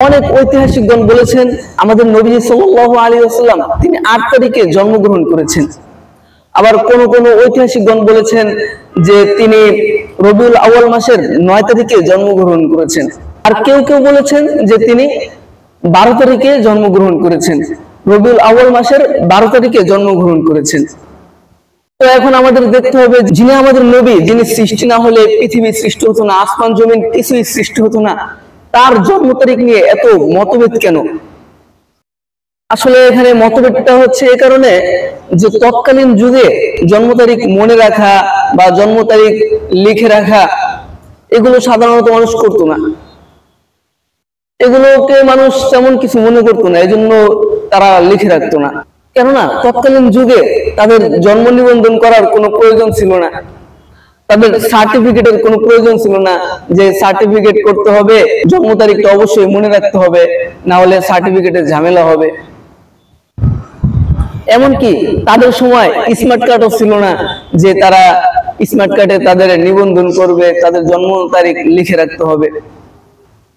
অনেক ঐতিহাসিকগণ বলেছেন আমাদের নবীজি সাল্লাল্লাহু আলাইহি ওয়াসাল্লাম তিনি ৮ তারিখে জন্মগ্রহণ করেছেন। আবার কোন কোন ঐতিহাসিকগণ বলেছেন যে তিনি রবিউল আউয়াল মাসের ৯ তারিখে জন্মগ্রহণ করেছেন। আর কেউ কেউ বলেছেন যে তিনি ১২ তারিখে জন্মগ্রহণ করেছেন, রবিউল আউয়াল মাসের ১২ তারিখে জন্মগ্রহণ করেছেন। তো এখন আমাদের দেখতে হবে যিনি আমাদের নবী, যিনি সৃষ্টি না হলে পৃথিবী সৃষ্টি হতো না, আসমান জমিন কিছুই সৃষ্টি হতো না, তার জন্ম তারিখ নিয়ে এত মতভেদ কেন? আসলে এখানে মতভেদটা হচ্ছে এই কারণে যে তৎকালীন যুগে জন্ম তারিখ মনে রাখা বা জন্ম তারিখ লিখে রাখা এগুলো সাধারণত মানুষ করতো না, এগুলোকে মানুষ তেমন কিছু মনে করতো না, এজন্য তারা লিখে রাখতো না। কেননা তৎকালীন যুগে তাদের জন্ম নিবন্ধন করার কোনো প্রয়োজন ছিল না, তাদের সার্টিফিকেটের কোনো প্রয়োজন ছিল না যে সার্টিফিকেট করতে হবে, জন্ম তারিখটা অবশ্যই মনে রাখতে হবে, না হলে সার্টিফিকেটের ঝামেলা হবে। এমনকি তাদের সময় স্মার্ট কার্ডও ছিল না যে তারা স্মার্ট কার্ডে তাদের নিবন্ধন করবে, তাদের জন্ম তারিখ লিখে রাখতে হবে।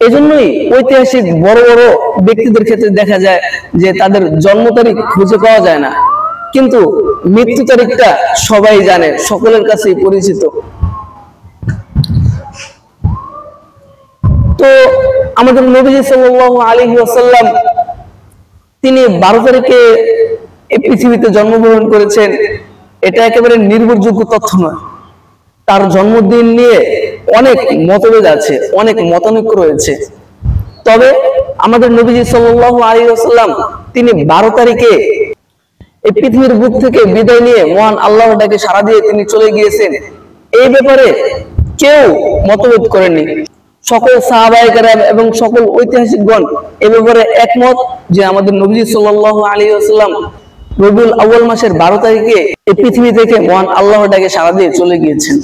এজন্যই ঐতিহাসিক বড় বড় ব্যক্তিদের ক্ষেত্রে দেখা যায় যে তাদের জন্ম তারিখ খুঁজে পাওয়া যায় না, কিন্তু মৃত্যু তারিখটা সবাই জানে, সকলের কাছেই পরিচিত। তো আমাদের নবীজি সাল্লাল্লাহু আলাইহি ওয়াসাল্লাম তিনি ১২ তারিখে এই পৃথিবীতে জন্মগ্রহণ করেছেন, এটা একেবারে নির্ভরযোগ্য তথ্য নয়। তার জন্মদিন নিয়ে অনেক মতভেদ আছে, অনেক মতানৈক্য রয়েছে। তবে আমাদের নবীজি সাল্লাল্লাহু আলাইহি ওয়াসাল্লাম তিনি ১২ তারিখে এই পৃথিবীর বুক থেকে বিদায় নিয়ে মহান আল্লাহর ডাকে সাড়া দিয়ে তিনি চলে গিয়েছেন, এই ব্যাপারে কেউ মতভেদ করেননি। সকল সাহাবায়ে কেরাম এবং সকল ঐতিহাসিকগণ এ ব্যাপারে একমত যে আমাদের নবীজি সাল্লাল্লাহু আলাইহি ওয়াসাল্লাম রবিউল আউয়াল মাসের ১২ তারিখে এই পৃথিবী থেকে মহান আল্লাহর ডাকে সাড়া দিয়ে চলে গিয়েছেন।